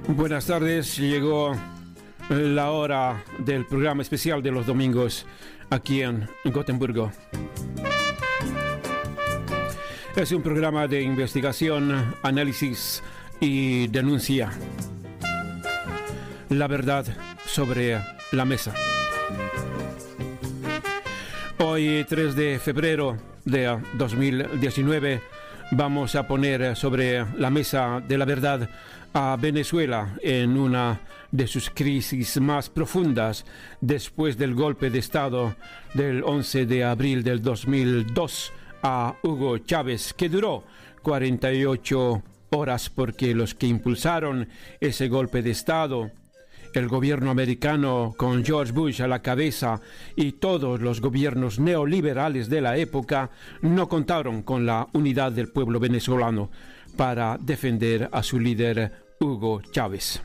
Buenas tardes, llegó la hora del programa especial de los domingos aquí en Gotemburgo. Es un programa de investigación, análisis y denuncia. La verdad sobre la mesa. Hoy, 3 de febrero de 2019, vamos a poner sobre la mesa de la verdad a Venezuela en una de sus crisis más profundas después del golpe de Estado del 11 de abril del 2002 a Hugo Chávez, que duró 48 horas porque los que impulsaron ese golpe de Estado, el gobierno americano con George Bush a la cabeza y todos los gobiernos neoliberales de la época, no contaron con la unidad del pueblo venezolano para defender a su líder Hugo Chávez,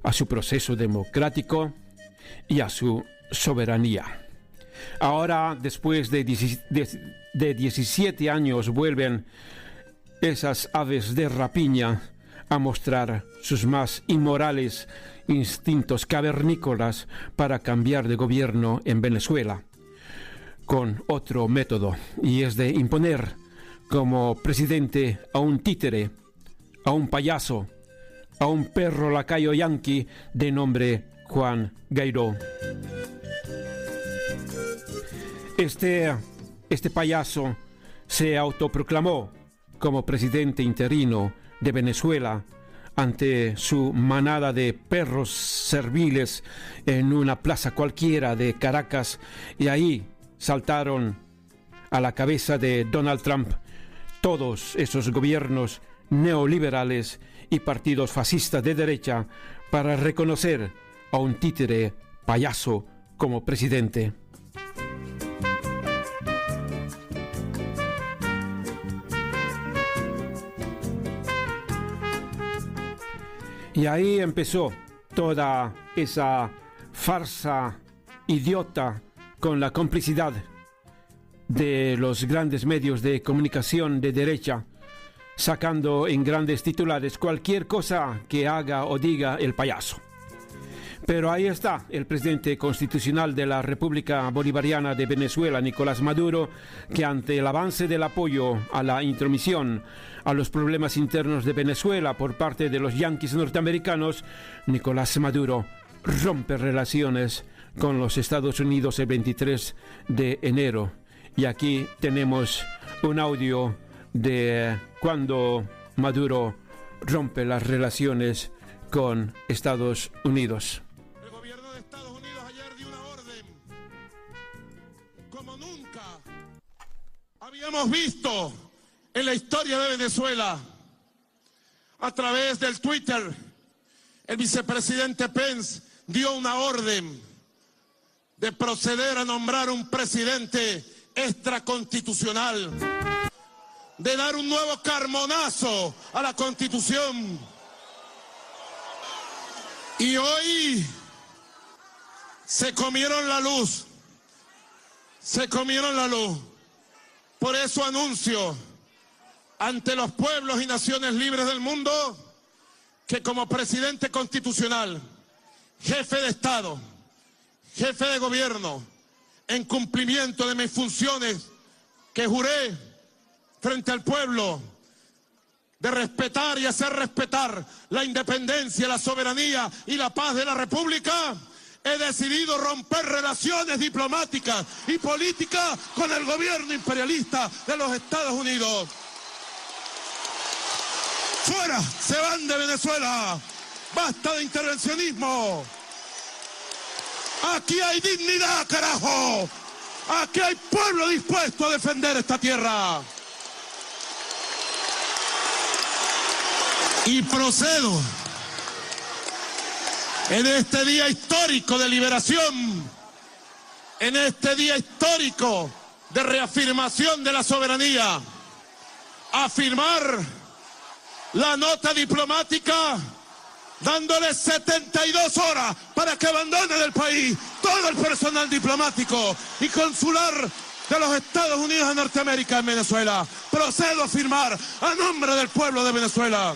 a su proceso democrático y a su soberanía. Ahora, después de 17 años, vuelven esas aves de rapiña a mostrar sus más inmorales instintos cavernícolas para cambiar de gobierno en Venezuela con otro método, y es de imponer como presidente a un títere, a un payaso, a un perro lacayo yanqui de nombre Juan Guaidó. Este payaso se autoproclamó como presidente interino de Venezuela ante su manada de perros serviles en una plaza cualquiera de Caracas, y ahí saltaron a la cabeza de Donald Trump todos esos gobiernos neoliberales y partidos fascistas de derecha para reconocer a un títere payaso como presidente. Y ahí empezó toda esa farsa idiota con la complicidad de los grandes medios de comunicación de derecha, sacando en grandes titulares cualquier cosa que haga o diga el payaso. Pero ahí está el presidente constitucional de la República Bolivariana de Venezuela, Nicolás Maduro, que ante el avance del apoyo a la intromisión a los problemas internos de Venezuela por parte de los yanquis norteamericanos, Nicolás Maduro rompe relaciones con los Estados Unidos el 23 de enero. Y aquí tenemos un audio de cuando Maduro rompe las relaciones con Estados Unidos. El gobierno de Estados Unidos ayer dio una orden como nunca habíamos visto en la historia de Venezuela. A través del Twitter, el vicepresidente Pence dio una orden de proceder a nombrar un presidente extraconstitucional, de dar un nuevo carmonazo a la Constitución. Y hoy se comieron la luz, Por eso anuncio ante los pueblos y naciones libres del mundo que como presidente constitucional, jefe de Estado, jefe de gobierno, en cumplimiento de mis funciones que juré frente al pueblo, de respetar y hacer respetar la independencia, la soberanía y la paz de la República, he decidido romper relaciones diplomáticas y políticas con el gobierno imperialista de los Estados Unidos. ¡Fuera! ¡Se van de Venezuela! ¡Basta de intervencionismo! ¡Aquí hay dignidad, carajo! ¡Aquí hay pueblo dispuesto a defender esta tierra! Y procedo en este día histórico de liberación, en este día histórico de reafirmación de la soberanía, a firmar la nota diplomática dándole 72 horas para que abandone del país todo el personal diplomático y consular de los Estados Unidos de Norteamérica en Venezuela. Procedo a firmar a nombre del pueblo de Venezuela.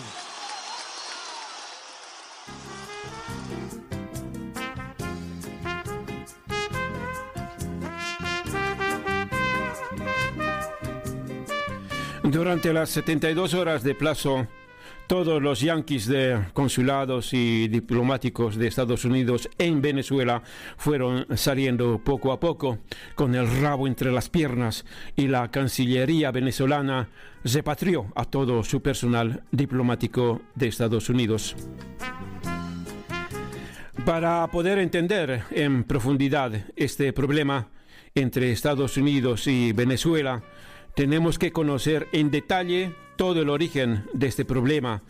Durante las 72 horas de plazo, todos los yanquis de consulados y diplomáticos de Estados Unidos en Venezuela fueron saliendo poco a poco con el rabo entre las piernas, y la Cancillería venezolana repatrió a todo su personal diplomático de Estados Unidos. Para poder entender en profundidad este problema entre Estados Unidos y Venezuela, tenemos que conocer en detalle todo el origen de este problema,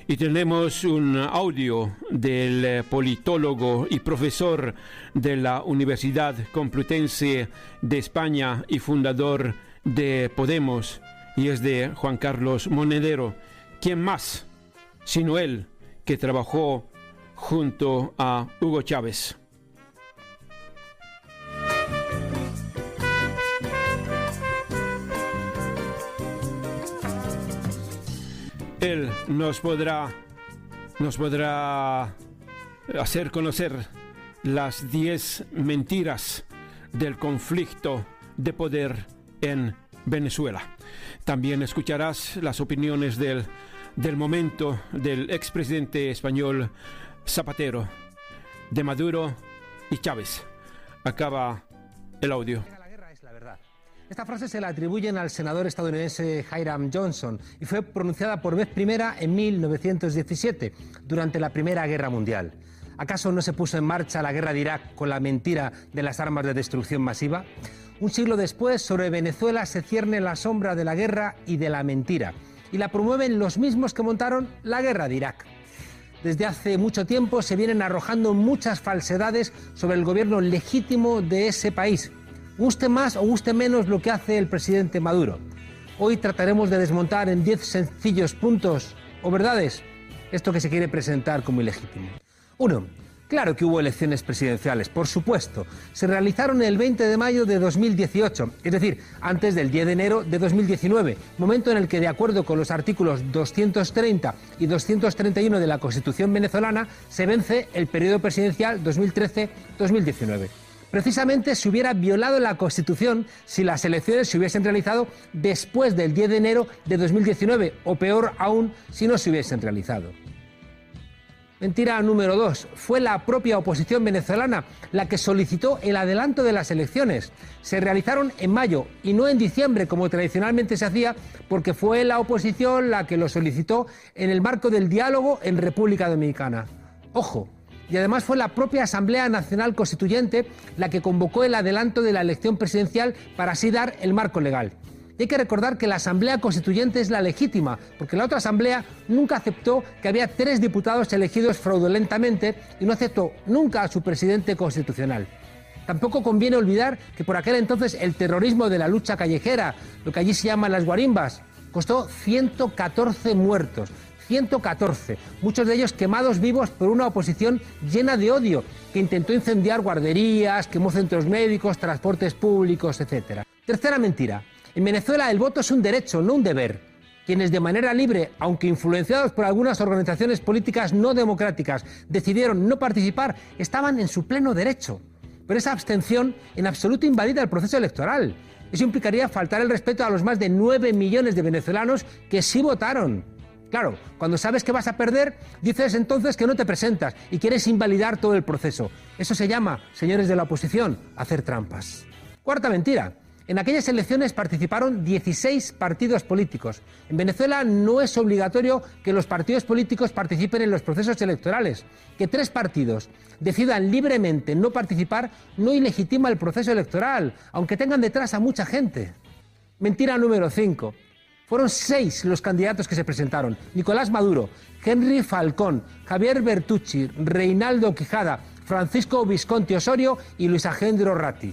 y tenemos un audio del politólogo y profesor de la Universidad Complutense de España y fundador de Podemos, y es de Juan Carlos Monedero. ¿Quién más sino él, que trabajó junto a Hugo Chávez? Él nos podrá hacer conocer las 10 mentiras del conflicto de poder en Venezuela. También escucharás las opiniones del momento del expresidente español Zapatero, de Maduro y Chávez. Acaba el audio. Esta frase se la atribuyen al senador estadounidense Hiram Johnson y fue pronunciada por vez primera en 1917, durante la Primera Guerra Mundial. ¿Acaso no se puso en marcha la guerra de Irak con la mentira de las armas de destrucción masiva? Un siglo después, sobre Venezuela se cierne la sombra de la guerra y de la mentira, y la promueven los mismos que montaron la guerra de Irak. Desde hace mucho tiempo se vienen arrojando muchas falsedades sobre el gobierno legítimo de ese país. Guste más o guste menos lo que hace el presidente Maduro. Hoy trataremos de desmontar en 10 sencillos puntos o verdades esto que se quiere presentar como ilegítimo. 1. Claro que hubo elecciones presidenciales, por supuesto. Se realizaron el 20 de mayo de 2018, es decir, antes del 10 de enero de 2019, momento en el que, de acuerdo con los artículos 230 y 231 de la Constitución venezolana, se vence el periodo presidencial 2013-2019. Precisamente se hubiera violado la Constitución si las elecciones se hubiesen realizado después del 10 de enero de 2019, o peor aún, si no se hubiesen realizado. Mentira número 2. Fue la propia oposición venezolana la que solicitó el adelanto de las elecciones. Se realizaron en mayo y no en diciembre, como tradicionalmente se hacía, porque fue la oposición la que lo solicitó en el marco del diálogo en República Dominicana. Ojo. Y además fue la propia Asamblea Nacional Constituyente la que convocó el adelanto de la elección presidencial para así dar el marco legal. Y hay que recordar que la Asamblea Constituyente es la legítima, porque la otra Asamblea nunca aceptó que había 3 diputados elegidos fraudulentamente y no aceptó nunca a su presidente constitucional. Tampoco conviene olvidar que por aquel entonces el terrorismo de la lucha callejera, lo que allí se llaman las guarimbas, costó 114 muertos. 114, muchos de ellos quemados vivos por una oposición llena de odio, que intentó incendiar guarderías, quemó centros médicos, transportes públicos, etc. Tercera mentira. En Venezuela el voto es un derecho, no un deber. Quienes de manera libre, aunque influenciados por algunas organizaciones políticas no democráticas, decidieron no participar, estaban en su pleno derecho. Pero esa abstención en absoluto invalida el proceso electoral. Eso implicaría faltar el respeto a los más de 9 millones de venezolanos que sí votaron. Claro, cuando sabes que vas a perder, dices entonces que no te presentas y quieres invalidar todo el proceso. Eso se llama, señores de la oposición, hacer trampas. Cuarta mentira. En aquellas elecciones participaron 16 partidos políticos. En Venezuela no es obligatorio que los partidos políticos participen en los procesos electorales. Que 3 partidos decidan libremente no participar no ilegitima el proceso electoral, aunque tengan detrás a mucha gente. Mentira número 5. Fueron 6 los candidatos que se presentaron: Nicolás Maduro, Henry Falcón, Javier Bertucci, Reinaldo Quijada, Francisco Visconti Osorio y Luis Agendro Ratti.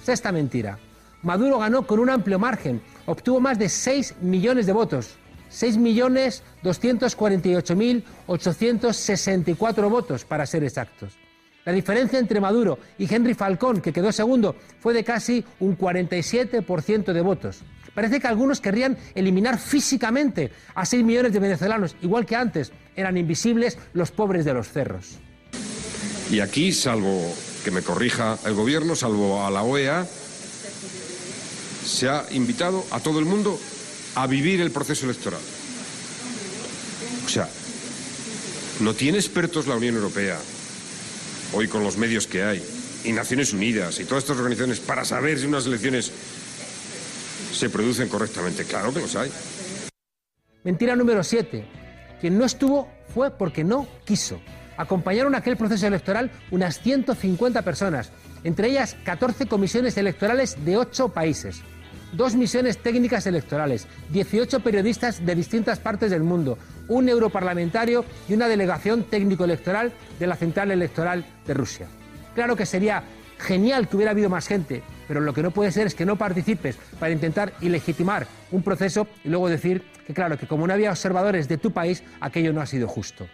Sexta mentira. Maduro ganó con un amplio margen, obtuvo más de 6 millones de votos, 6.248.864 votos para ser exactos. La diferencia entre Maduro y Henry Falcón, que quedó segundo, fue de casi un 47% de votos. Parece que algunos querrían eliminar físicamente a 6 millones de venezolanos, igual que antes eran invisibles los pobres de los cerros. Y aquí, salvo que me corrija el gobierno, salvo a la OEA, se ha invitado a todo el mundo a vivir el proceso electoral. O sea, ¿no tiene expertos la Unión Europea, hoy con los medios que hay, y Naciones Unidas y todas estas organizaciones, para saber si unas elecciones se producen correctamente? Claro que los hay. Mentira número 7. Quien no estuvo fue porque no quiso. Acompañaron a aquel proceso electoral unas 150 personas, entre ellas 14 comisiones electorales de 8 países, 2 misiones técnicas electorales, 18 periodistas de distintas partes del mundo, un europarlamentario y una delegación técnico-electoral de la Central Electoral de Rusia. Claro que sería genial que hubiera habido más gente, pero lo que no puede ser es que no participes para intentar ilegitimar un proceso y luego decir que claro, que como no había observadores de tu país, aquello no ha sido justo.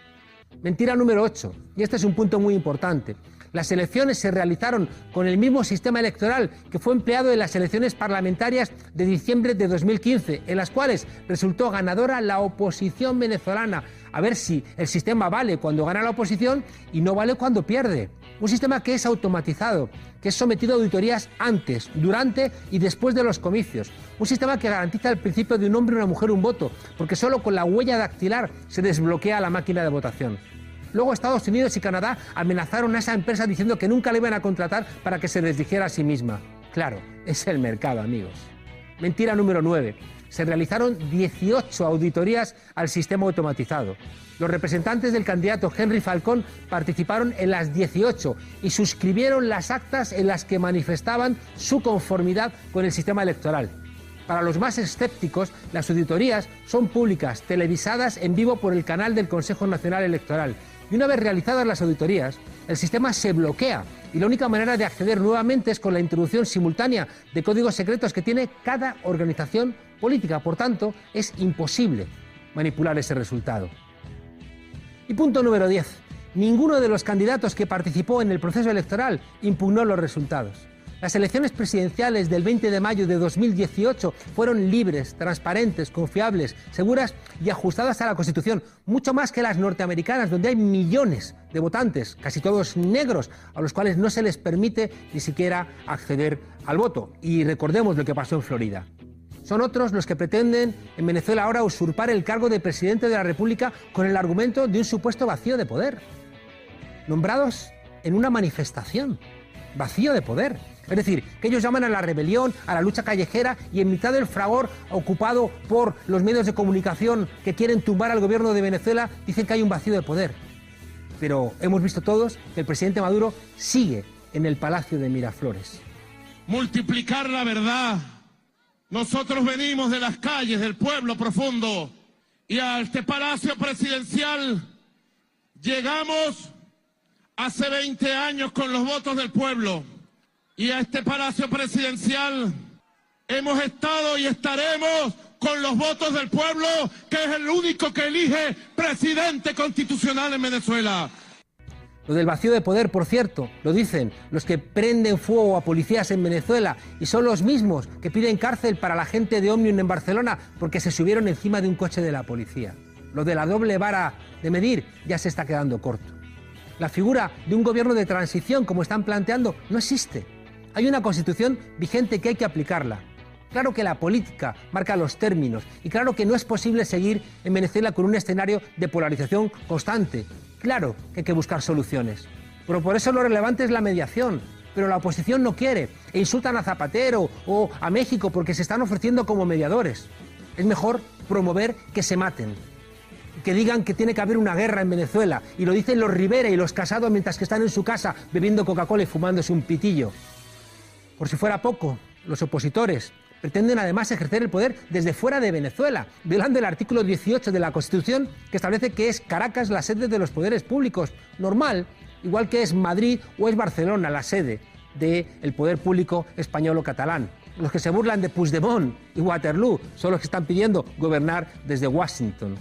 Mentira número 8, y este es un punto muy importante. Las elecciones se realizaron con el mismo sistema electoral que fue empleado en las elecciones parlamentarias de diciembre de 2015, en las cuales resultó ganadora la oposición venezolana. A ver si el sistema vale cuando gana la oposición y no vale cuando pierde. Un sistema que es automatizado, que es sometido a auditorías antes, durante y después de los comicios. Un sistema que garantiza el principio de un hombre, una mujer, un voto, porque solo con la huella dactilar se desbloquea la máquina de votación. Luego Estados Unidos y Canadá amenazaron a esa empresa diciendo que nunca le iban a contratar para que se les dijera a sí misma. Claro, es el mercado, amigos. Mentira número 9. Se realizaron 18 auditorías al sistema automatizado. Los representantes del candidato Henry Falcón participaron en las 18 y suscribieron las actas en las que manifestaban su conformidad con el sistema electoral. Para los más escépticos, las auditorías son públicas, televisadas en vivo por el canal del Consejo Nacional Electoral. Y una vez realizadas las auditorías, el sistema se bloquea y la única manera de acceder nuevamente es con la introducción simultánea de códigos secretos que tiene cada organización política. Por tanto, es imposible manipular ese resultado. Y punto número 10. Ninguno de los candidatos que participó en el proceso electoral impugnó los resultados. Las elecciones presidenciales del 20 de mayo de 2018 fueron libres, transparentes, confiables, seguras y ajustadas a la Constitución, mucho más que las norteamericanas, donde hay millones de votantes, casi todos negros, a los cuales no se les permite ni siquiera acceder al voto. Y recordemos lo que pasó en Florida. Son otros los que pretenden en Venezuela ahora usurpar el cargo de presidente de la República con el argumento de un supuesto vacío de poder. Nombrados en una manifestación. Vacío de poder. Es decir, que ellos llaman a la rebelión, a la lucha callejera y en mitad del fragor ocupado por los medios de comunicación que quieren tumbar al gobierno de Venezuela, dicen que hay un vacío de poder. Pero hemos visto todos que el presidente Maduro sigue en el Palacio de Miraflores. Multiplicar la verdad. Nosotros venimos de las calles, del pueblo profundo, y a este Palacio Presidencial llegamos hace 20 años con los votos del pueblo. Y a este Palacio Presidencial hemos estado y estaremos con los votos del pueblo, que es el único que elige presidente constitucional en Venezuela. Lo del vacío de poder, por cierto, lo dicen los que prenden fuego a policías en Venezuela y son los mismos que piden cárcel para la gente de Òmnium en Barcelona porque se subieron encima de un coche de la policía. Lo de la doble vara de medir ya se está quedando corto. La figura de un gobierno de transición, como están planteando, no existe. Hay una Constitución vigente que hay que aplicarla. Claro que la política marca los términos y claro que no es posible seguir en Venezuela con un escenario de polarización constante. Claro que hay que buscar soluciones. Pero por eso lo relevante es la mediación. Pero la oposición no quiere e insultan a Zapatero o a México porque se están ofreciendo como mediadores. Es mejor promover que se maten. Que digan que tiene que haber una guerra en Venezuela y lo dicen los Rivera y los Casado mientras que están en su casa bebiendo Coca-Cola y fumándose un pitillo. Por si fuera poco, los opositores pretenden además ejercer el poder desde fuera de Venezuela, violando el artículo 18 de la Constitución que establece que es Caracas la sede de los poderes públicos. Normal, igual que es Madrid o es Barcelona la sede del poder público español o catalán. Los que se burlan de Puigdemont y Waterloo son los que están pidiendo gobernar desde Washington.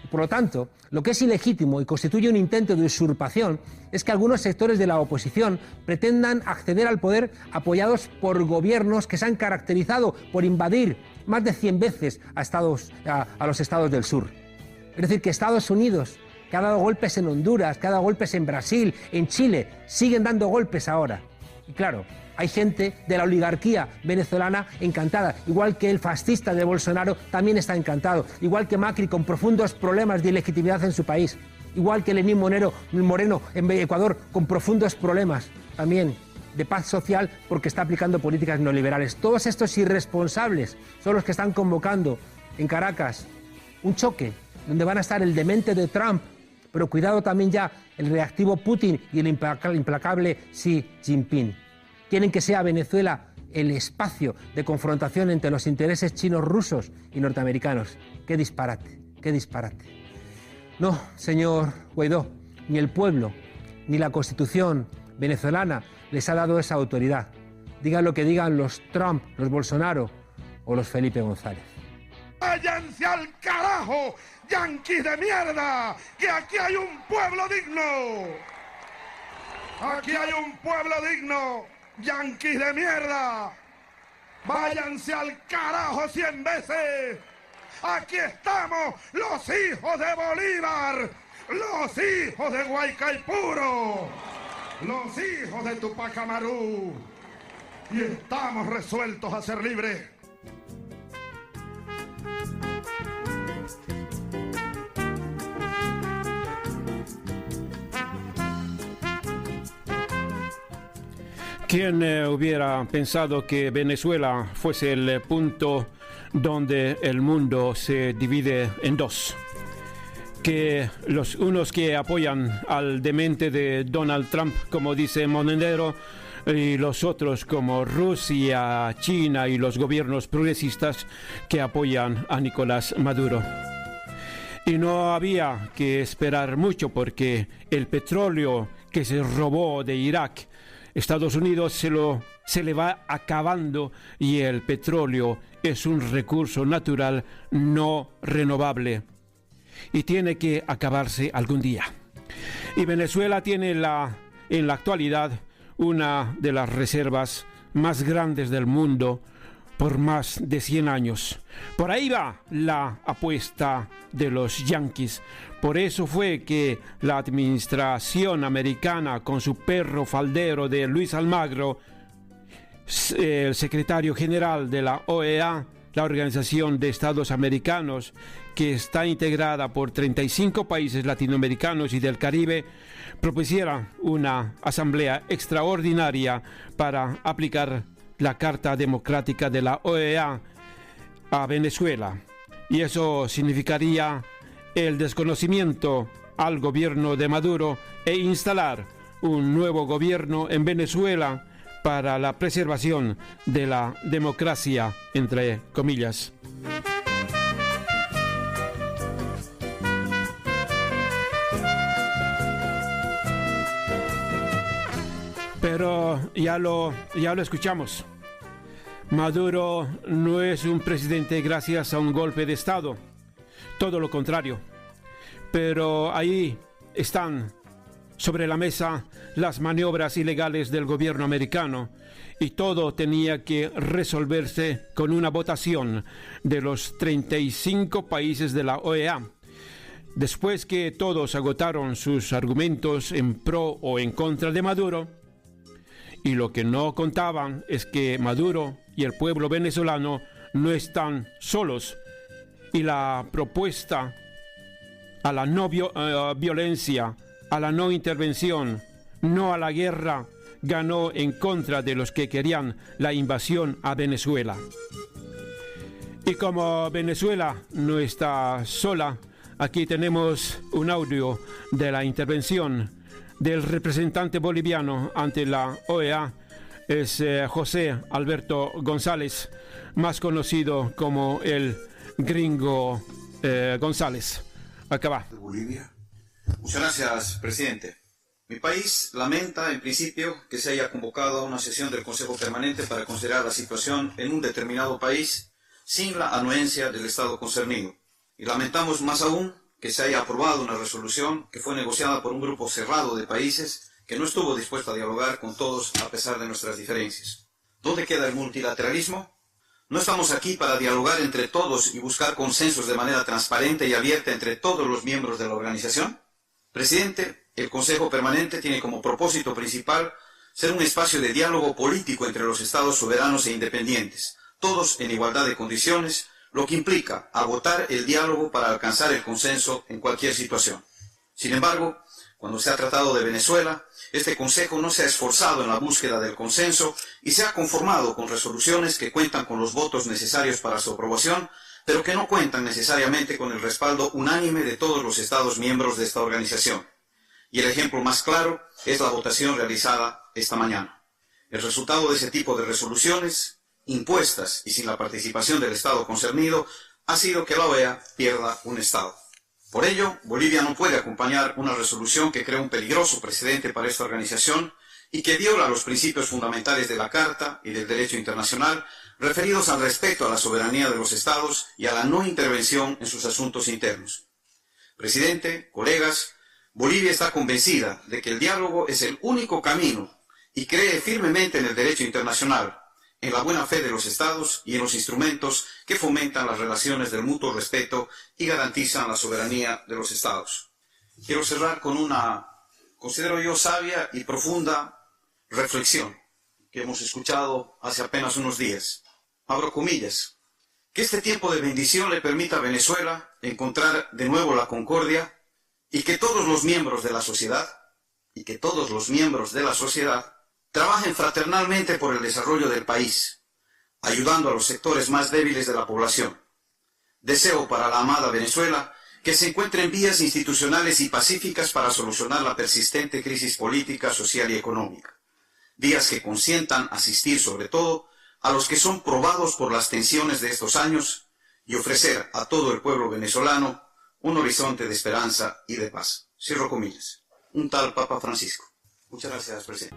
Por lo tanto, lo que es ilegítimo y constituye un intento de usurpación es que algunos sectores de la oposición pretendan acceder al poder apoyados por gobiernos que se han caracterizado por invadir más de 100 veces a los estados del sur. Es decir, que Estados Unidos, que ha dado golpes en Honduras, que ha dado golpes en Brasil, en Chile, siguen dando golpes ahora. Y claro, hay gente de la oligarquía venezolana encantada, igual que el fascista de Bolsonaro también está encantado, igual que Macri con profundos problemas de ilegitimidad en su país, igual que Lenín Moreno en Ecuador con profundos problemas también de paz social porque está aplicando políticas neoliberales. Todos estos irresponsables son los que están convocando en Caracas un choque donde van a estar el demente de Trump, pero cuidado también ya el reactivo Putin y el implacable Xi Jinping. Quieren que sea Venezuela el espacio de confrontación entre los intereses chinos, rusos y norteamericanos. ¡Qué disparate! ¡Qué disparate! No, señor Guaidó, ni el pueblo, ni la Constitución venezolana les ha dado esa autoridad. Digan lo que digan los Trump, los Bolsonaro o los Felipe González. ¡Váyanse al carajo, yanquis de mierda! ¡Que aquí hay un pueblo digno! ¡Aquí hay un pueblo digno, yanquis de mierda! ¡Váyanse al carajo 100 veces! ¡Aquí estamos, los hijos de Bolívar! ¡Los hijos de Guaycaipuro! ¡Los hijos de Tupac Amaru! Y estamos resueltos a ser libres. ¿Quién hubiera pensado que Venezuela fuese el punto donde el mundo se divide en dos? Que los unos que apoyan al demente de Donald Trump, como dice Monedero, y los otros como Rusia, China y los gobiernos progresistas que apoyan a Nicolás Maduro. Y no había que esperar mucho porque el petróleo que se robó de Irak, Estados Unidos se le va acabando y el petróleo es un recurso natural no renovable y tiene que acabarse algún día. Y Venezuela tiene en la actualidad una de las reservas más grandes del mundo por más de 100 años. Por ahí va la apuesta de los yanquis. Por eso fue que la administración americana, con su perro faldero de Luis Almagro, el secretario general de la OEA, la Organización de Estados Americanos, que está integrada por 35 países latinoamericanos y del Caribe, propusiera una asamblea extraordinaria para aplicar la Carta Democrática de la OEA a Venezuela. Y eso significaría el desconocimiento al gobierno de Maduro e instalar un nuevo gobierno en Venezuela para la preservación de la democracia, entre comillas. Pero ya lo escuchamos. Maduro no es un presidente gracias a un golpe de Estado, todo lo contrario. Pero ahí están sobre la mesa las maniobras ilegales del gobierno americano y todo tenía que resolverse con una votación de los 35 países de la OEA. Después que todos agotaron sus argumentos en pro o en contra de Maduro, y lo que no contaban es que Maduro y el pueblo venezolano no están solos, y la propuesta a la no violencia, a la no intervención, no a la guerra, ganó en contra de los que querían la invasión a Venezuela. Y como Venezuela no está sola, aquí tenemos un audio de la intervención del representante boliviano ante la OEA. Es José Alberto González, más conocido como el Gringo González. Acá va. Bolivia. Muchas gracias, presidente. Mi país lamenta, en principio, que se haya convocado a una sesión del Consejo Permanente para considerar la situación en un determinado país sin la anuencia del Estado concernido. Y lamentamos más aún que se haya aprobado una resolución que fue negociada por un grupo cerrado de países que no estuvo dispuesto a dialogar con todos a pesar de nuestras diferencias. ¿Dónde queda el multilateralismo? ¿No estamos aquí para dialogar entre todos y buscar consensos de manera transparente y abierta entre todos los miembros de la organización? Presidente, el Consejo Permanente tiene como propósito principal ser un espacio de diálogo político entre los estados soberanos e independientes, todos en igualdad de condiciones, lo que implica agotar el diálogo para alcanzar el consenso en cualquier situación. Sin embargo, cuando se ha tratado de Venezuela, este Consejo no se ha esforzado en la búsqueda del consenso y se ha conformado con resoluciones que cuentan con los votos necesarios para su aprobación, pero que no cuentan necesariamente con el respaldo unánime de todos los Estados miembros de esta organización. Y el ejemplo más claro es la votación realizada esta mañana. El resultado de ese tipo de resoluciones, impuestas y sin la participación del Estado concernido, ha sido que la OEA pierda un Estado. Por ello, Bolivia no puede acompañar una resolución que crea un peligroso precedente para esta organización y que viola los principios fundamentales de la Carta y del derecho internacional referidos al respeto a la soberanía de los Estados y a la no intervención en sus asuntos internos. Presidente, colegas, Bolivia está convencida de que el diálogo es el único camino y cree firmemente en el derecho internacional, en la buena fe de los Estados y en los instrumentos que fomentan las relaciones del mutuo respeto y garantizan la soberanía de los Estados. Quiero cerrar con una, considero yo, sabia y profunda reflexión que hemos escuchado hace apenas unos días. Abro comillas. Que este tiempo de bendición le permita a Venezuela encontrar de nuevo la concordia y que todos los miembros de la sociedad, trabajen fraternalmente por el desarrollo del país, ayudando a los sectores más débiles de la población. Deseo para la amada Venezuela que se encuentren vías institucionales y pacíficas para solucionar la persistente crisis política, social y económica. Vías que consientan asistir sobre todo a los que son probados por las tensiones de estos años y ofrecer a todo el pueblo venezolano un horizonte de esperanza y de paz. Cierro comillas. Un tal Papa Francisco. Muchas gracias, presidente.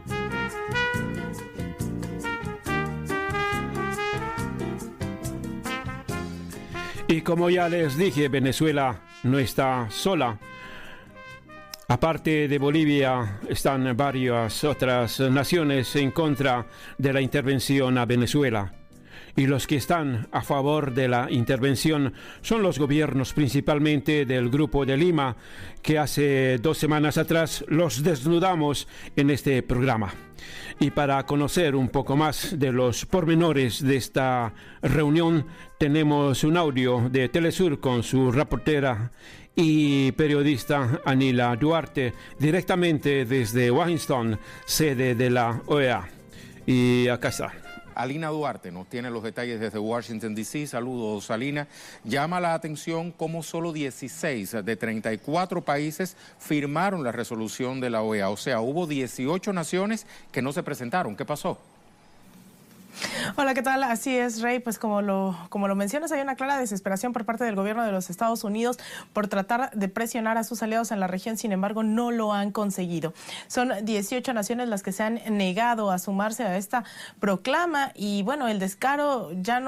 Y como ya les dije, Venezuela no está sola. Aparte de Bolivia, están varias otras naciones en contra de la intervención a Venezuela. Y los que están a favor de la intervención son los gobiernos, principalmente del Grupo de Lima, que hace 2 semanas atrás los desnudamos en este programa. Y para conocer un poco más de los pormenores de esta reunión, tenemos un audio de Telesur con su reportera y periodista Anila Duarte, directamente desde Washington, sede de la OEA. Y acá está. Alina Duarte nos tiene los detalles desde Washington, D.C. Saludos, Alina. Llama la atención cómo solo 16 de 34 países firmaron la resolución de la OEA. O sea, hubo 18 naciones que no se presentaron. ¿Qué pasó? Hola, ¿qué tal? Así es, Rey. Pues como lo mencionas, hay una clara desesperación por parte del gobierno de los Estados Unidos por tratar de presionar a sus aliados en la región. Sin embargo, no lo han conseguido. Son 18 naciones las que se han negado a sumarse a esta proclama y bueno, el descaro ya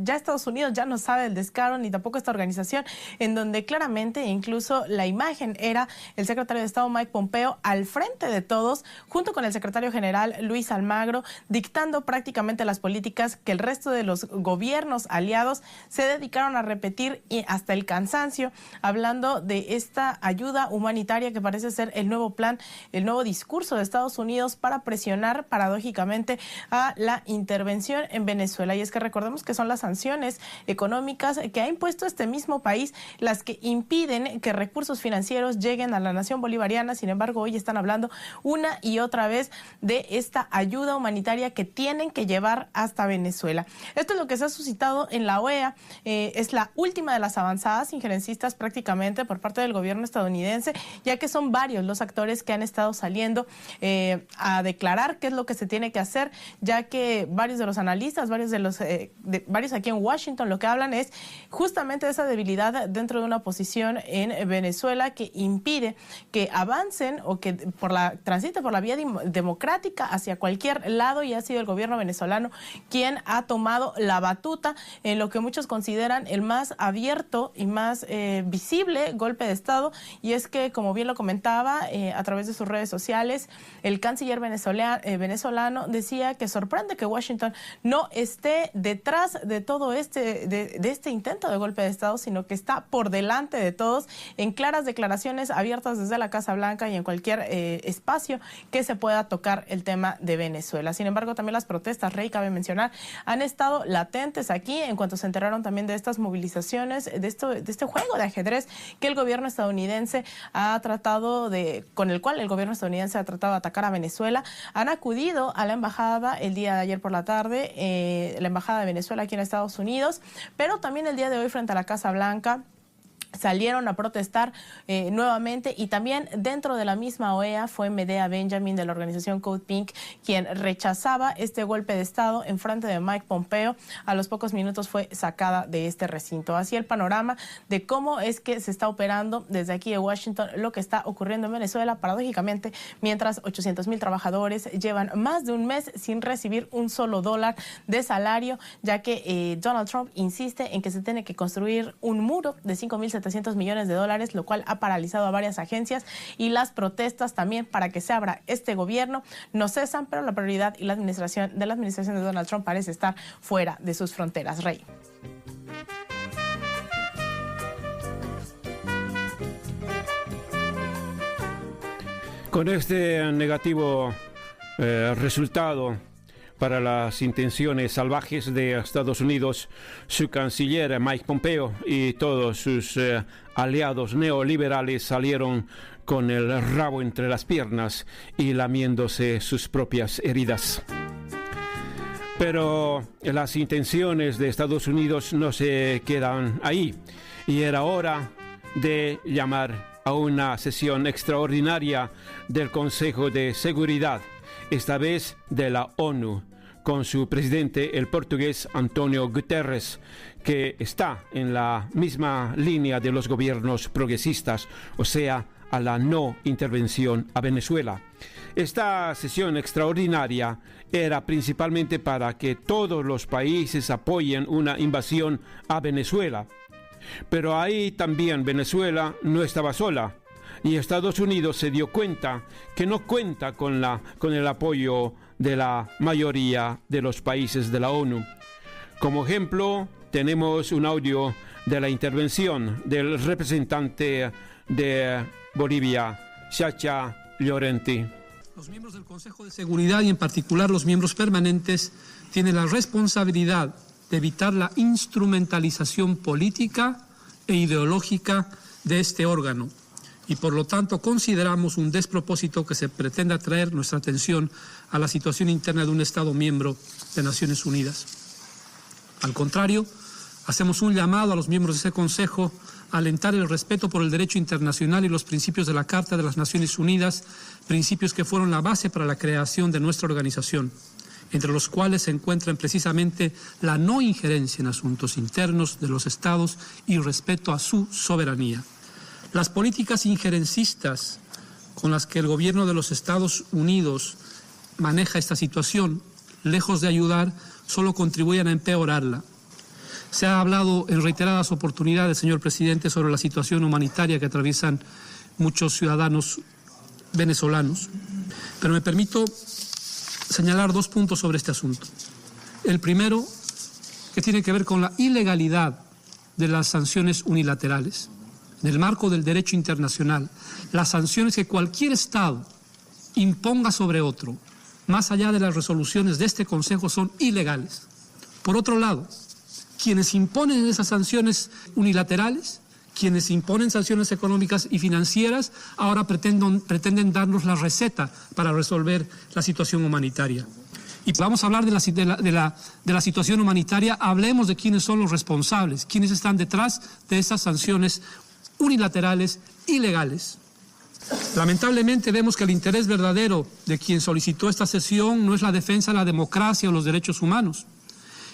Estados Unidos ya no sabe el descaro ni tampoco esta organización, en donde claramente incluso la imagen era el secretario de Estado Mike Pompeo al frente de todos, junto con el secretario general Luis Almagro, dictando prácticamente las políticas que el resto de los gobiernos aliados se dedicaron a repetir y hasta el cansancio, hablando de esta ayuda humanitaria que parece ser el nuevo plan, el nuevo discurso de Estados Unidos para presionar paradójicamente a la intervención en Venezuela. Y es que recordemos que son las sanciones económicas que ha impuesto este mismo país las que impiden que recursos financieros lleguen a la nación bolivariana. Sin embargo, hoy están hablando una y otra vez de esta ayuda humanitaria que tienen que llevar hasta Venezuela. Esto es lo que se ha suscitado en la OEA. Es la última de las avanzadas injerencistas prácticamente por parte del gobierno estadounidense, ya que son varios los actores que han estado saliendo a declarar qué es lo que se tiene que hacer, ya que varios de los analistas, varios aquí en Washington, lo que hablan es justamente de esa debilidad dentro de una oposición en Venezuela que impide que avancen o que transite por la vía democrática hacia cualquier lado, y ha sido el gobierno venezolano venezolano quien ha tomado la batuta en lo que muchos consideran el más abierto y más visible golpe de Estado, y es que, como bien lo comentaba a través de sus redes sociales, el canciller venezolano decía que sorprende que Washington no esté detrás de todo de este intento de golpe de Estado, sino que está por delante de todos, en claras declaraciones abiertas desde la Casa Blanca y en cualquier espacio que se pueda tocar el tema de Venezuela. Sin embargo, también las protestas, Rey, cabe mencionar, han estado latentes aquí en cuanto se enteraron también de estas movilizaciones, de este juego de ajedrez que el gobierno estadounidense con el cual el gobierno estadounidense ha tratado de atacar a Venezuela. Han acudido a la embajada el día de ayer por la tarde, la embajada de Venezuela aquí en Estados Unidos, pero también el día de hoy frente a la Casa Blanca salieron a protestar nuevamente, y también dentro de la misma OEA fue Medea Benjamin de la organización Code Pink quien rechazaba este golpe de Estado en frente de Mike Pompeo. A los pocos minutos fue sacada de este recinto. Así el panorama de cómo es que se está operando desde aquí de Washington lo que está ocurriendo en Venezuela, paradójicamente, mientras 800,000 trabajadores llevan más de un mes sin recibir un solo dólar de salario, ya que Donald Trump insiste en que se tiene que construir un muro de 5,700 millones de dólares, lo cual ha paralizado a varias agencias, y las protestas también para que se abra este gobierno no cesan, pero la prioridad y la administración de Donald Trump parece estar fuera de sus fronteras. Rey. Con este negativo resultado para las intenciones salvajes de Estados Unidos, su canciller Mike Pompeo y todos sus aliados neoliberales salieron con el rabo entre las piernas y lamiéndose sus propias heridas. Pero las intenciones de Estados Unidos no se quedan ahí, y era hora de llamar a una sesión extraordinaria del Consejo de Seguridad, esta vez de la ONU, con su presidente, el portugués António Guterres, que está en la misma línea de los gobiernos progresistas, o sea, a la no intervención a Venezuela. Esta sesión extraordinaria era principalmente para que todos los países apoyen una invasión a Venezuela. Pero ahí también Venezuela no estaba sola, y Estados Unidos se dio cuenta que no cuenta con el apoyo de la mayoría de los países de la ONU. Como ejemplo, tenemos un audio de la intervención del representante de Bolivia, Chacha Llorenti. Los miembros del Consejo de Seguridad, y en particular los miembros permanentes, tienen la responsabilidad de evitar la instrumentalización política e ideológica de este órgano, y por lo tanto consideramos un despropósito que se pretenda atraer nuestra atención a la situación interna de un Estado miembro de Naciones Unidas. Al contrario, hacemos un llamado a los miembros de ese Consejo a alentar el respeto por el derecho internacional y los principios de la Carta de las Naciones Unidas, principios que fueron la base para la creación de nuestra organización, entre los cuales se encuentran precisamente la no injerencia en asuntos internos de los Estados y respeto a su soberanía. Las políticas injerencistas con las que el gobierno de los Estados Unidos maneja esta situación, lejos de ayudar, solo contribuyen a empeorarla. Se ha hablado en reiteradas oportunidades, señor presidente, sobre la situación humanitaria que atraviesan muchos ciudadanos venezolanos, pero me permito señalar dos puntos sobre este asunto. El primero, que tiene que ver con la ilegalidad de las sanciones unilaterales. En el marco del derecho internacional, las sanciones que cualquier Estado imponga sobre otro, más allá de las resoluciones de este Consejo, son ilegales. Por otro lado, quienes imponen esas sanciones unilaterales, quienes imponen sanciones económicas y financieras, ahora pretenden darnos la receta para resolver la situación humanitaria. Y vamos a hablar de la situación humanitaria, hablemos de quiénes son los responsables, quiénes están detrás de esas sanciones unilaterales, ilegales. Lamentablemente vemos que el interés verdadero de quien solicitó esta sesión no es la defensa de la democracia o los derechos humanos.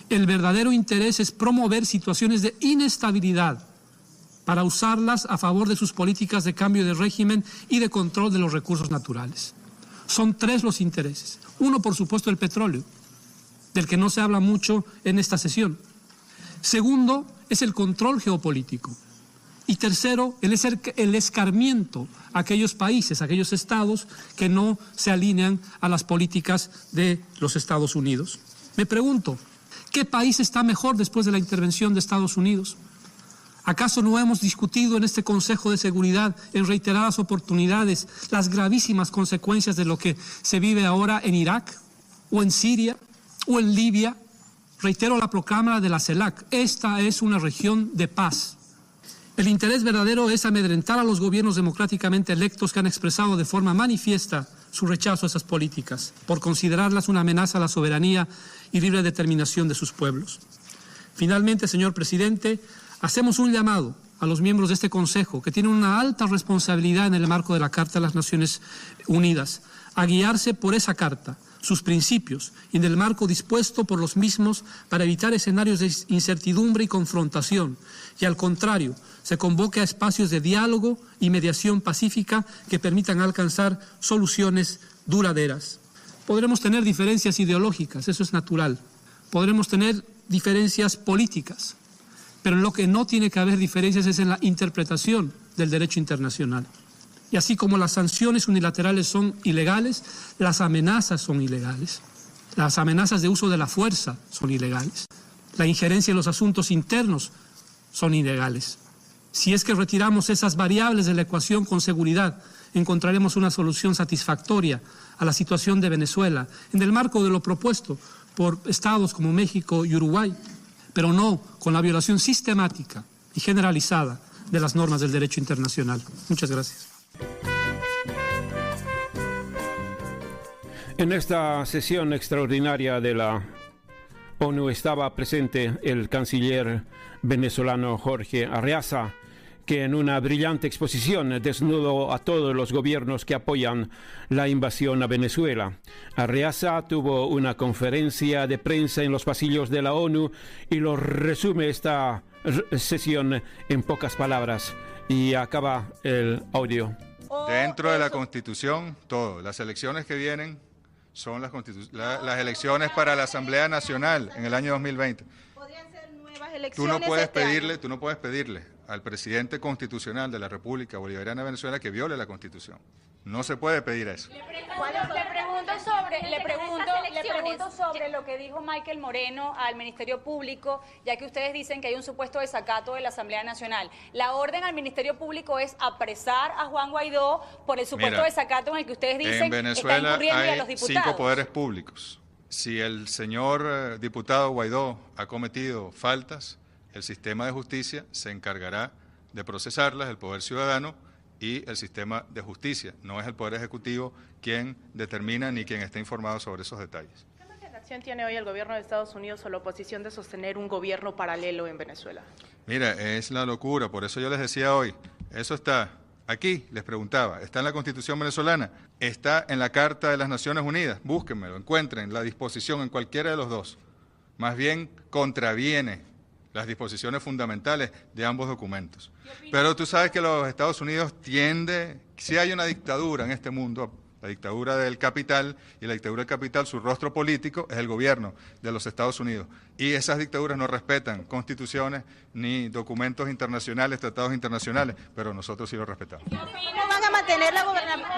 El verdadero interés es promover situaciones de inestabilidad para usarlas a favor de sus políticas de cambio de régimen y de control de los recursos naturales. Son tres los intereses. Uno, por supuesto, el petróleo. del que no se habla mucho en esta sesión. Segundo, es el control geopolítico. Y tercero, el escarmiento a aquellos países, a aquellos estados que no se alinean a las políticas de los Estados Unidos. Me pregunto, ¿qué país está mejor después de la intervención de Estados Unidos? ¿Acaso no hemos discutido en este Consejo de Seguridad en reiteradas oportunidades las gravísimas consecuencias de lo que se vive ahora en Irak, o en Siria, o en Libia? Reitero la proclama de la CELAC, esta es una región de paz. El interés verdadero es amedrentar a los gobiernos democráticamente electos que han expresado de forma manifiesta su rechazo a esas políticas, por considerarlas una amenaza a la soberanía y libre determinación de sus pueblos. Finalmente, señor presidente, hacemos un llamado a los miembros de este Consejo, que tienen una alta responsabilidad en el marco de la Carta de las Naciones Unidas, a guiarse por esa Carta, sus principios, y en el marco dispuesto por los mismos para evitar escenarios de incertidumbre y confrontación, y al contrario, se convoque a espacios de diálogo y mediación pacífica que permitan alcanzar soluciones duraderas. Podremos tener diferencias ideológicas, eso es natural. Podremos tener diferencias políticas, pero en lo que no tiene que haber diferencias es en la interpretación del derecho internacional. Y así como las sanciones unilaterales son ilegales, las amenazas son ilegales. Las amenazas de uso de la fuerza son ilegales. La injerencia en los asuntos internos son ilegales. Si es que retiramos esas variables de la ecuación con seguridad, encontraremos una solución satisfactoria a la situación de Venezuela en el marco de lo propuesto por estados como México y Uruguay, pero no con la violación sistemática y generalizada de las normas del derecho internacional. Muchas gracias. En esta sesión extraordinaria de la ONU estaba presente el canciller venezolano Jorge Arreaza, que en una brillante exposición desnudó a todos los gobiernos que apoyan la invasión a Venezuela. Arreaza tuvo una conferencia de prensa en los pasillos de la ONU y lo resume esta sesión en pocas palabras. Y acaba el audio. Dentro de la Constitución, todo. Las elecciones que vienen son las elecciones para la Asamblea Nacional en el año 2020. ¿Podrían ser nuevas elecciones? Tú no puedes pedirle al presidente constitucional de la República Bolivariana de Venezuela que viole la Constitución. No se puede pedir eso. Le pregunto sobre lo que dijo Michael Moreno al Ministerio Público, ya que ustedes dicen que hay un supuesto desacato de la Asamblea Nacional. La orden al Ministerio Público es apresar a Juan Guaidó por el supuesto desacato en el que ustedes dicen en Venezuela está incurriendo hay a los diputados. 5 poderes públicos. Si el señor diputado Guaidó ha cometido faltas, el sistema de justicia se encargará de procesarlas, el Poder Ciudadano y el sistema de justicia. No es el Poder Ejecutivo quien determina ni quien está informado sobre esos detalles. ¿Qué margen de acción tiene hoy el gobierno de Estados Unidos o la oposición de sostener un gobierno paralelo en Venezuela? Mira, es la locura, por eso yo les decía hoy, eso está aquí, les preguntaba, está en la Constitución venezolana, está en la Carta de las Naciones Unidas, búsquenmelo, encuentren la disposición en cualquiera de los dos. Más bien contraviene las disposiciones fundamentales de ambos documentos. Pero tú sabes que los Estados Unidos si hay una dictadura en este mundo, la dictadura del capital, y la dictadura del capital, su rostro político es el gobierno de los Estados Unidos. Y esas dictaduras no respetan constituciones ni documentos internacionales, tratados internacionales, pero nosotros sí los respetamos. ¿Cómo van a mantener la gobernabilidad?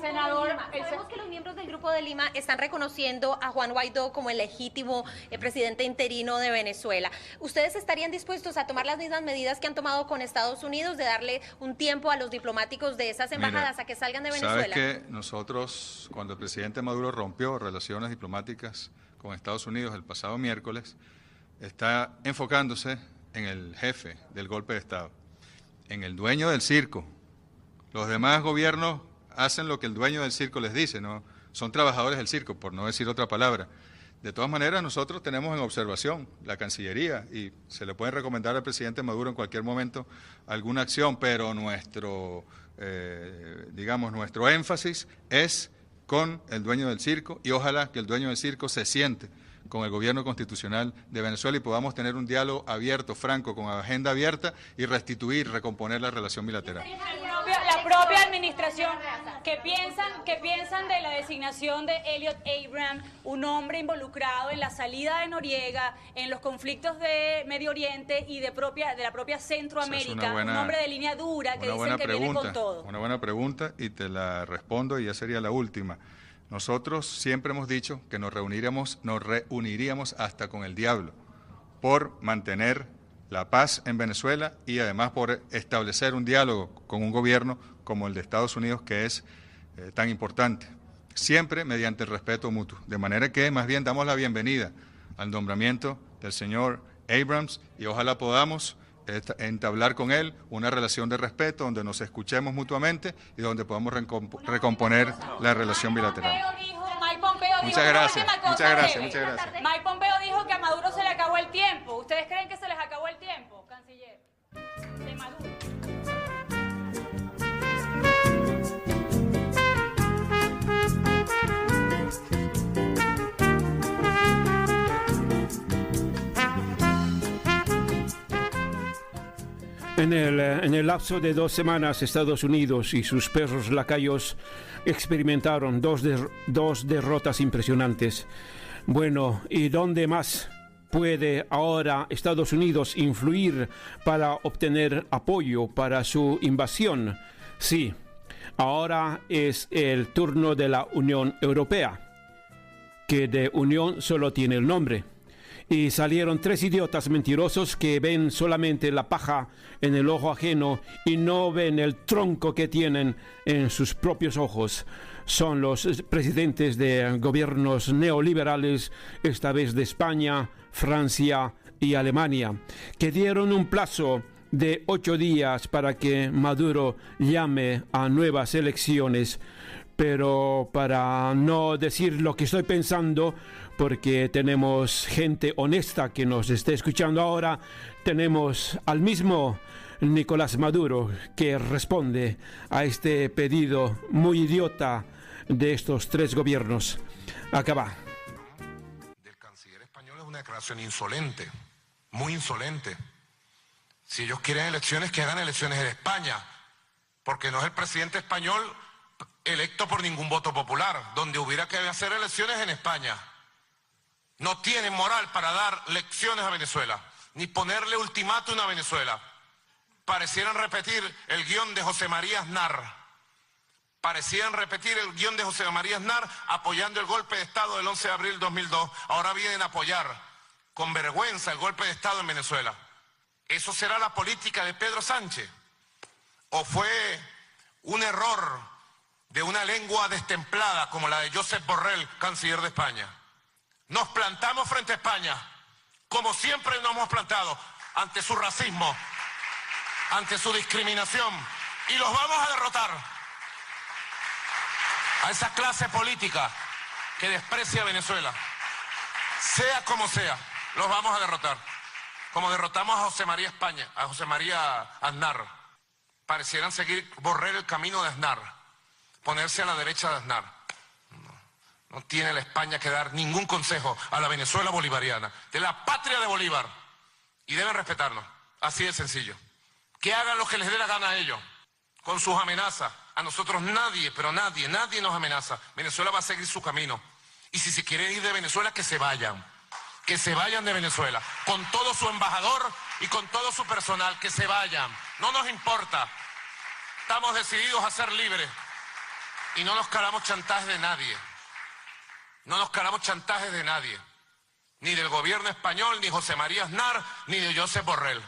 Sabemos que los miembros del Grupo de Lima están reconociendo a Juan Guaidó como el legítimo presidente interino de Venezuela. ¿Ustedes estarían dispuestos a tomar las mismas medidas que han tomado con Estados Unidos, de darle un tiempo a los diplomáticos de esas embajadas a que salgan de Venezuela? Sabes que nosotros, cuando el presidente Maduro rompió relaciones diplomáticas con Estados Unidos el pasado miércoles, está enfocándose en el jefe del golpe de Estado, en el dueño del circo. Los demás gobiernos hacen lo que el dueño del circo les dice, ¿no? Son trabajadores del circo, por no decir otra palabra. De todas maneras, nosotros tenemos en observación la Cancillería y se le puede recomendar al presidente Maduro en cualquier momento alguna acción, pero nuestro énfasis es con el dueño del circo y ojalá que el dueño del circo se siente con el gobierno constitucional de Venezuela y podamos tener un diálogo abierto, franco, con agenda abierta y recomponer la relación bilateral. La propia administración, que piensan de la designación de Elliot Abrams, un hombre involucrado en la salida de Noriega, en los conflictos de Medio Oriente y de la propia Centroamérica, un hombre de línea dura que dicen que viene con todo. Una buena pregunta y te la respondo y ya sería la última. Nosotros siempre hemos dicho que nos reuniríamos hasta con el diablo por mantener la paz en Venezuela y además por establecer un diálogo con un gobierno como el de Estados Unidos, que es tan importante, siempre mediante el respeto mutuo. De manera que más bien damos la bienvenida al nombramiento del señor Abrams y ojalá podamos entablar con él una relación de respeto donde nos escuchemos mutuamente y donde podamos recomponer la relación bilateral. Muchas gracias. Mike Pompeo dijo que a Maduro se le acabó el tiempo. ¿Ustedes creen que se les acabó el tiempo, canciller? De Maduro. En el lapso de 2 semanas, Estados Unidos y sus perros lacayos experimentaron dos derrotas impresionantes. Bueno, ¿y dónde más puede ahora Estados Unidos influir para obtener apoyo para su invasión? Sí, ahora es el turno de la Unión Europea, que de Unión solo tiene el nombre. Y salieron 3 idiotas mentirosos que ven solamente la paja en el ojo ajeno y no ven el tronco que tienen en sus propios ojos. Son los presidentes de gobiernos neoliberales, esta vez de España, Francia y Alemania, que dieron un plazo de 8 días para que Maduro llame a nuevas elecciones. Pero para no decir lo que estoy pensando, porque tenemos gente honesta que nos esté escuchando ahora, tenemos al mismo Nicolás Maduro que responde a este pedido muy idiota de estos 3 gobiernos. Acaba. Del canciller español es una declaración insolente, muy insolente. Si ellos quieren elecciones, que hagan elecciones en España, porque no es el presidente español electo por ningún voto popular, donde hubiera que hacer elecciones en España. No tienen moral para dar lecciones a Venezuela, ni ponerle ultimátum a Venezuela. Parecieran repetir el guión de José María Aznar. Apoyando el golpe de Estado del 11 de abril de 2002. Ahora vienen a apoyar con vergüenza el golpe de Estado en Venezuela. ¿Eso será la política de Pedro Sánchez? ¿O fue un error de una lengua destemplada como la de Josep Borrell, canciller de España? Nos plantamos frente a España, como siempre nos hemos plantado, ante su racismo, ante su discriminación, y los vamos a derrotar. A esa clase política que desprecia a Venezuela, sea como sea, los vamos a derrotar. Como derrotamos a José María Aznar. Parecieran seguir Borrell el camino de Aznar, ponerse a la derecha de Aznar. No tiene la España que dar ningún consejo a la Venezuela bolivariana, de la patria de Bolívar. Y deben respetarnos, así de sencillo. Que hagan lo que les dé la gana a ellos, con sus amenazas. A nosotros nadie nos amenaza. Venezuela va a seguir su camino. Y si se quieren ir de Venezuela, que se vayan. Que se vayan de Venezuela, con todo su embajador y con todo su personal, que se vayan. No nos importa. Estamos decididos a ser libres. Y no nos calamos chantajes de nadie. Ni del gobierno español, ni José María Aznar, ni de Josep Borrell.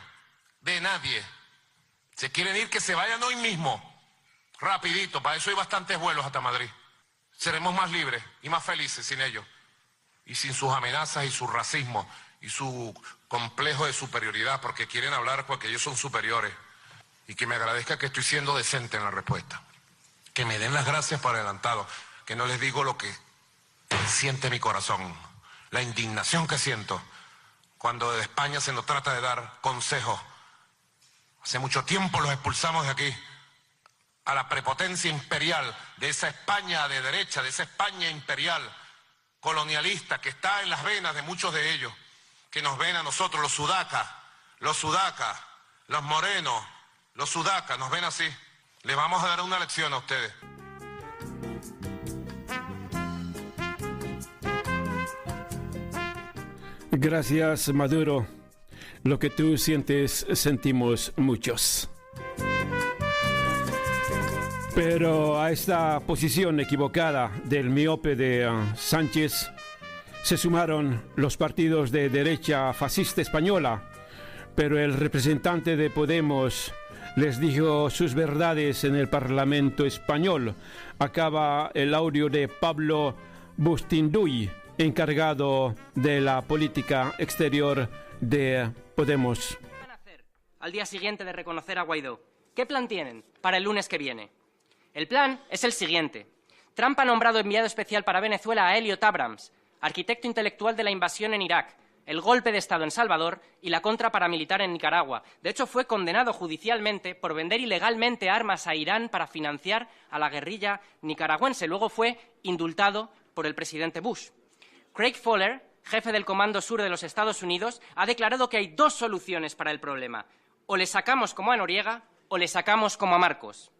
De nadie. Se quieren ir, que se vayan hoy mismo. Rapidito, para eso hay bastantes vuelos hasta Madrid. Seremos más libres y más felices sin ellos. Y sin sus amenazas y su racismo y su complejo de superioridad, porque quieren hablar porque ellos son superiores. Y que me agradezca que estoy siendo decente en la respuesta. Que me den las gracias por adelantado. Que no les digo lo que siente mi corazón, la indignación que siento cuando de España se nos trata de dar consejos. Hace mucho tiempo los expulsamos de aquí, a la prepotencia imperial de esa España de derecha, de esa España imperial, colonialista, que está en las venas de muchos de ellos, que nos ven a nosotros, los sudacas, los morenos, los sudacas, nos ven así. Le vamos a dar una lección a ustedes. Gracias, Maduro. Lo que tú sientes, sentimos muchos. Pero a esta posición equivocada del miope de Sánchez se sumaron los partidos de derecha fascista española, pero el representante de Podemos les dijo sus verdades en el Parlamento español. Acaba el audio de Pablo Bustinduy, encargado de la política exterior de Podemos. Al día siguiente de reconocer a Guaidó, ¿qué plan tienen para el lunes que viene? El plan es el siguiente. Trump ha nombrado enviado especial para Venezuela a Elliot Abrams, arquitecto intelectual de la invasión en Irak, el golpe de Estado en Salvador y la contra paramilitar en Nicaragua. De hecho, fue condenado judicialmente por vender ilegalmente armas a Irán para financiar a la guerrilla nicaragüense. Luego fue indultado por el presidente Bush. Craig Fowler, jefe del Comando Sur de los Estados Unidos, ha declarado que hay dos soluciones para el problema. O le sacamos como a Noriega o le sacamos como a Marcos.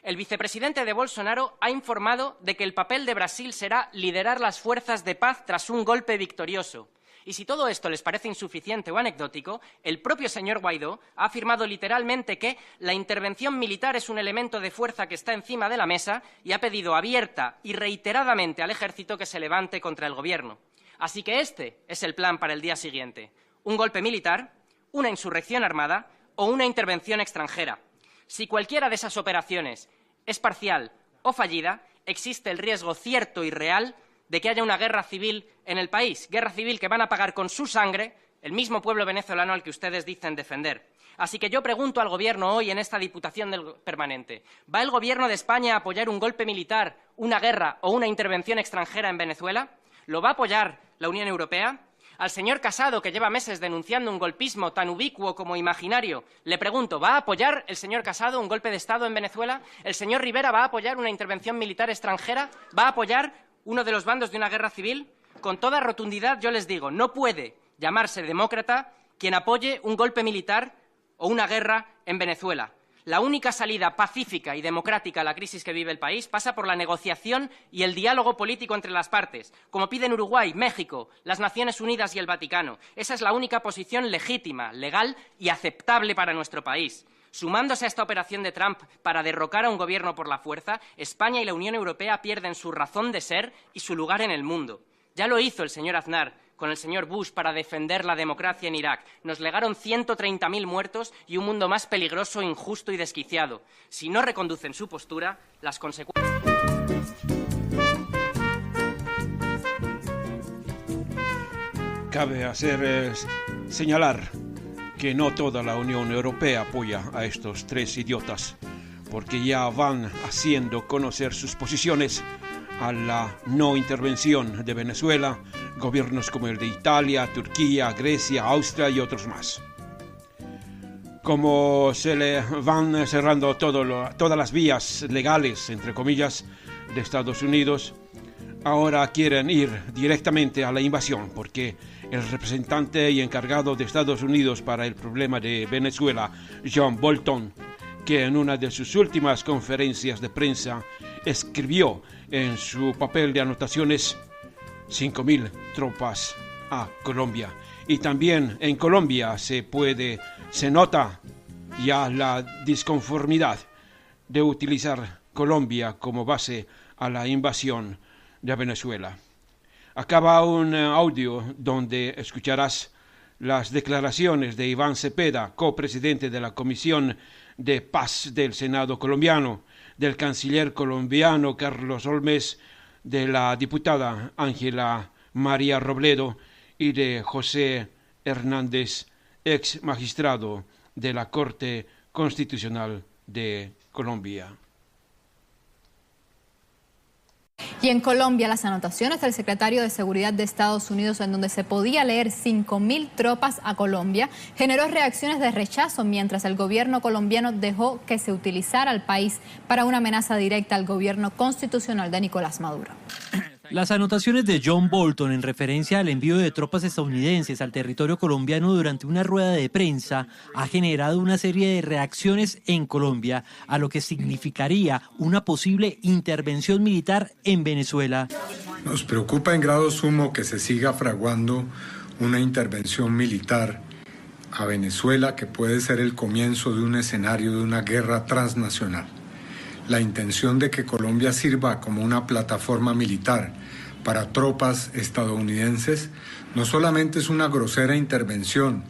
El vicepresidente de Bolsonaro ha informado de que el papel de Brasil será liderar las fuerzas de paz tras un golpe victorioso. Y si todo esto les parece insuficiente o anecdótico, el propio señor Guaidó ha afirmado literalmente que la intervención militar es un elemento de fuerza que está encima de la mesa y ha pedido abierta y reiteradamente al ejército que se levante contra el gobierno. Así que este es el plan para el día siguiente: un golpe militar, una insurrección armada o una intervención extranjera. Si cualquiera de esas operaciones es parcial o fallida, existe el riesgo cierto y real de que haya una guerra civil en el país, guerra civil que van a pagar con su sangre el mismo pueblo venezolano al que ustedes dicen defender. Así que yo pregunto al Gobierno hoy en esta Diputación Permanente, ¿va el Gobierno de España a apoyar un golpe militar, una guerra o una intervención extranjera en Venezuela? ¿Lo va a apoyar la Unión Europea? Al señor Casado, que lleva meses denunciando un golpismo tan ubicuo como imaginario, le pregunto, ¿va a apoyar el señor Casado un golpe de Estado en Venezuela? ¿El señor Rivera va a apoyar una intervención militar extranjera? ¿Va a apoyar uno de los bandos de una guerra civil? Con toda rotundidad yo les digo, no puede llamarse demócrata quien apoye un golpe militar o una guerra en Venezuela. La única salida pacífica y democrática a la crisis que vive el país pasa por la negociación y el diálogo político entre las partes, como piden Uruguay, México, las Naciones Unidas y el Vaticano. Esa es la única posición legítima, legal y aceptable para nuestro país. Sumándose a esta operación de Trump para derrocar a un gobierno por la fuerza, España y la Unión Europea pierden su razón de ser y su lugar en el mundo. Ya lo hizo el señor Aznar con el señor Bush para defender la democracia en Irak. Nos legaron 130.000 muertos y un mundo más peligroso, injusto y desquiciado. Si no reconducen su postura, las consecuencias... Cabe señalar que no toda la Unión Europea apoya a estos tres idiotas, porque ya van haciendo conocer sus posiciones a la no intervención de Venezuela, gobiernos como el de Italia, Turquía, Grecia, Austria y otros más. Como se le van cerrando todas las vías legales, entre comillas, de Estados Unidos, ahora quieren ir directamente a la invasión, porque el representante y encargado de Estados Unidos para el problema de Venezuela, John Bolton, que en una de sus últimas conferencias de prensa escribió en su papel de anotaciones 5.000 tropas a Colombia. Y también en Colombia se nota ya la disconformidad de utilizar Colombia como base a la invasión de Venezuela. Acaba un audio donde escucharás las declaraciones de Iván Cepeda, copresidente de la Comisión de Paz del Senado colombiano, del canciller colombiano Carlos Olmes, de la diputada Ángela María Robledo y de José Hernández, ex magistrado de la Corte Constitucional de Colombia. Y en Colombia, las anotaciones del secretario de Seguridad de Estados Unidos, en donde se podía leer 5.000 tropas a Colombia, generó reacciones de rechazo, mientras el gobierno colombiano dejó que se utilizara al país para una amenaza directa al gobierno constitucional de Nicolás Maduro. Las anotaciones de John Bolton en referencia al envío de tropas estadounidenses al territorio colombiano durante una rueda de prensa ha generado una serie de reacciones en Colombia a lo que significaría una posible intervención militar en Venezuela. Nos preocupa en grado sumo que se siga fraguando una intervención militar a Venezuela que puede ser el comienzo de un escenario de una guerra transnacional. La intención de que Colombia sirva como una plataforma militar para tropas estadounidenses no solamente es una grosera intervención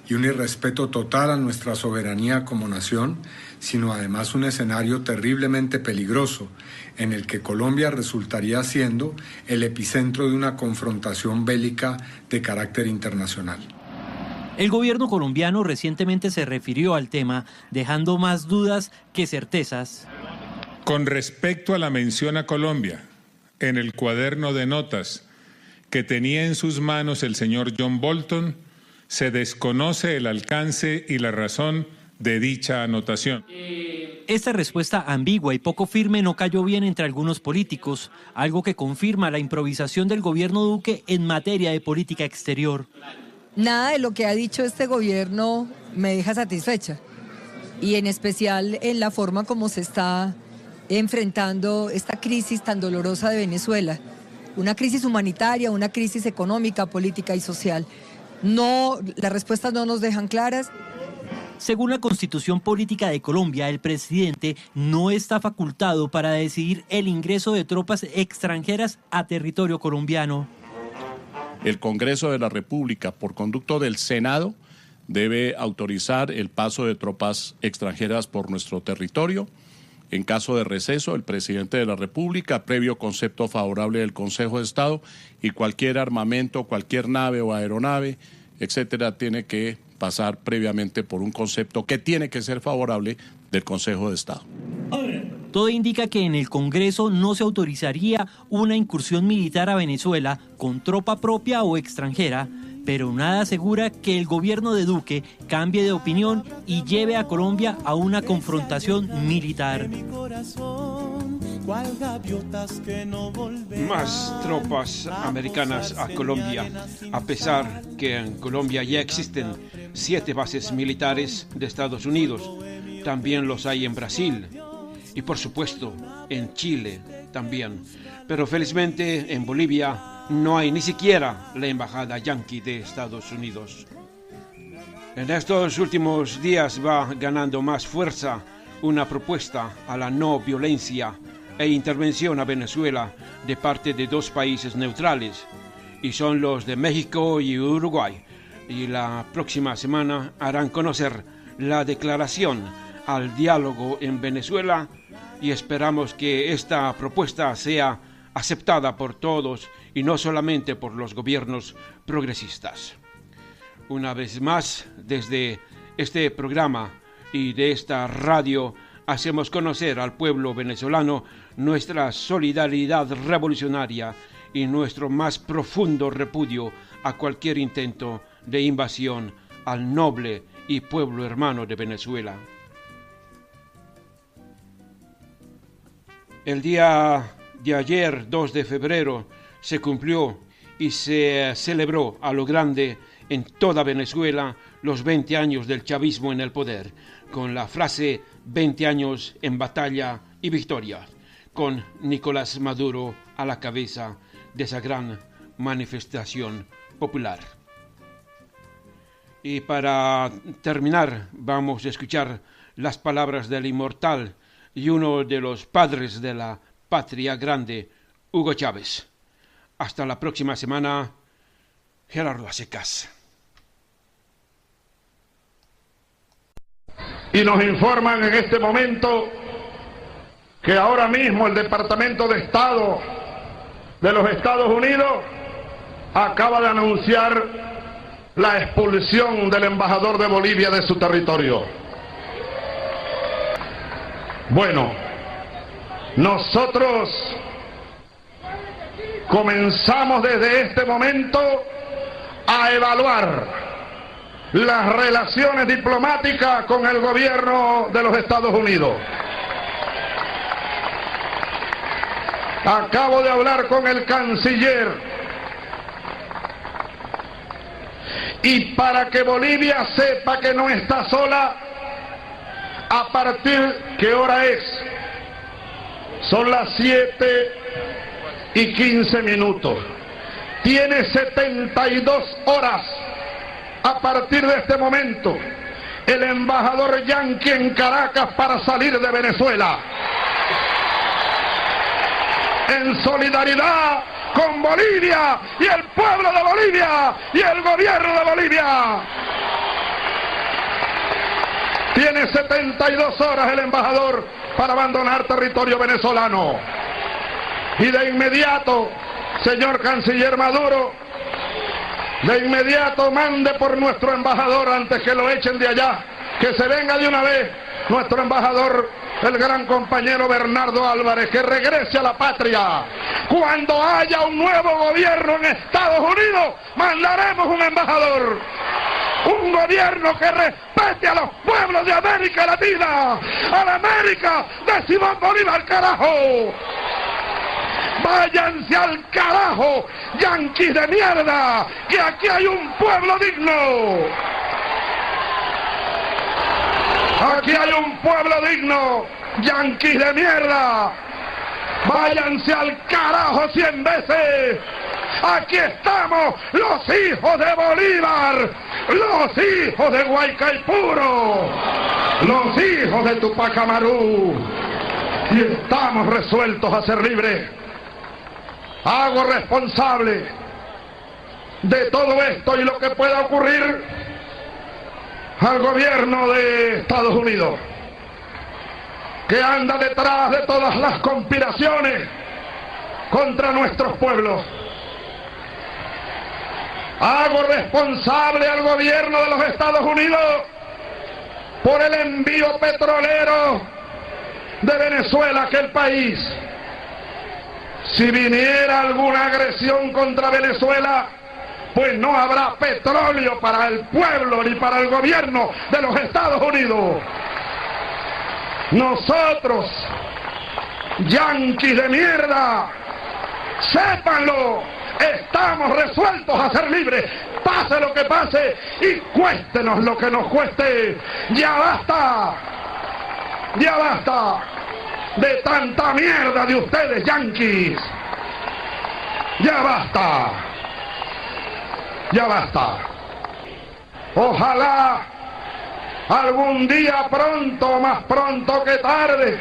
y un irrespeto total a nuestra soberanía como nación, sino además un escenario terriblemente peligroso en el que Colombia resultaría siendo el epicentro de una confrontación bélica de carácter internacional. El gobierno colombiano recientemente se refirió al tema, dejando más dudas que certezas. Con respecto a la mención a Colombia, en el cuaderno de notas que tenía en sus manos el señor John Bolton, se desconoce el alcance y la razón de dicha anotación. Esta respuesta ambigua y poco firme no cayó bien entre algunos políticos, algo que confirma la improvisación del gobierno Duque en materia de política exterior. Nada de lo que ha dicho este gobierno me deja satisfecha, y en especial en la forma como se está enfrentando esta crisis tan dolorosa de Venezuela, una crisis humanitaria, una crisis económica, política y social. No, las respuestas no nos dejan claras. Según la Constitución Política de Colombia, el presidente no está facultado para decidir el ingreso de tropas extranjeras a territorio colombiano. El Congreso de la República, por conducto del Senado, debe autorizar el paso de tropas extranjeras por nuestro territorio. En caso de receso, el presidente de la República, previo concepto favorable del Consejo de Estado, y cualquier armamento, cualquier nave o aeronave, etcétera, tiene que pasar previamente por un concepto que tiene que ser favorable del Consejo de Estado. Todo indica que en el Congreso no se autorizaría una incursión militar a Venezuela con tropa propia o extranjera, pero nada asegura que el gobierno de Duque cambie de opinión y lleve a Colombia a una confrontación militar. Más tropas americanas a Colombia, a pesar que en Colombia ya existen 7 bases militares de Estados Unidos. También los hay en Brasil y por supuesto en Chile también. Pero felizmente en Bolivia no hay ni siquiera la embajada yanqui de Estados Unidos. En estos últimos días va ganando más fuerza una propuesta a la no violencia e intervención a Venezuela de parte de 2 países neutrales, y son los de México y Uruguay, y la próxima semana harán conocer la declaración al diálogo en Venezuela, y esperamos que esta propuesta sea aceptada por todos y no solamente por los gobiernos progresistas. Una vez más, desde este programa y de esta radio, hacemos conocer al pueblo venezolano nuestra solidaridad revolucionaria y nuestro más profundo repudio a cualquier intento de invasión al noble y pueblo hermano de Venezuela. El día de ayer, 2 de febrero, se cumplió y se celebró a lo grande en toda Venezuela los 20 años del chavismo en el poder, con la frase 20 años en batalla y victoria, con Nicolás Maduro a la cabeza de esa gran manifestación popular. Y para terminar, vamos a escuchar las palabras del inmortal y uno de los padres de la patria grande, Hugo Chávez. Hasta la próxima semana, Gerardo Acecas. Y nos informan en este momento que ahora mismo el Departamento de Estado de los Estados Unidos acaba de anunciar la expulsión del embajador de Bolivia de su territorio. Bueno, nosotros comenzamos desde este momento a evaluar las relaciones diplomáticas con el gobierno de los Estados Unidos. Acabo de hablar con el canciller. Y para que Bolivia sepa que no está sola, a partir, ¿qué hora es? Son las 7:15. Tiene 72 horas a partir de este momento el embajador yanqui en Caracas para salir de Venezuela. En solidaridad con Bolivia y el pueblo de Bolivia y el gobierno de Bolivia. Tiene 72 horas el embajador para abandonar territorio venezolano. Y de inmediato, señor canciller Maduro, de inmediato mande por nuestro embajador antes que lo echen de allá, que se venga de una vez nuestro embajador, el gran compañero Bernardo Álvarez, que regrese a la patria. Cuando haya un nuevo gobierno en Estados Unidos, mandaremos un embajador. Un gobierno que respete a los pueblos de América Latina, a la América de Simón Bolívar, carajo. Váyanse al carajo, yanquis de mierda, que aquí hay un pueblo digno. Aquí hay un pueblo digno, yanquis de mierda. Váyanse al carajo 100 veces. Aquí estamos, los hijos de Bolívar, los hijos de Guaycaipuro, los hijos de Tupac Amaru. Y estamos resueltos a ser libres. Hago responsable de todo esto y lo que pueda ocurrir al gobierno de Estados Unidos, que anda detrás de todas las conspiraciones contra nuestros pueblos. Hago responsable al gobierno de los Estados Unidos por el envío petrolero de Venezuela a aquel país. Si viniera alguna agresión contra Venezuela, pues no habrá petróleo para el pueblo ni para el gobierno de los Estados Unidos. Nosotros, yanquis de mierda, sépanlo, estamos resueltos a ser libres, pase lo que pase y cuéstenos lo que nos cueste. Ya basta de tanta mierda de ustedes, yanquis. Ya basta. Ojalá algún día pronto, más pronto que tarde,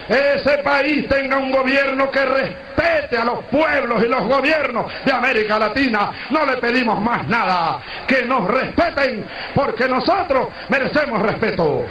ese país tenga un gobierno que respete a los pueblos y los gobiernos de América Latina. No le pedimos más nada, que nos respeten, porque nosotros merecemos respeto.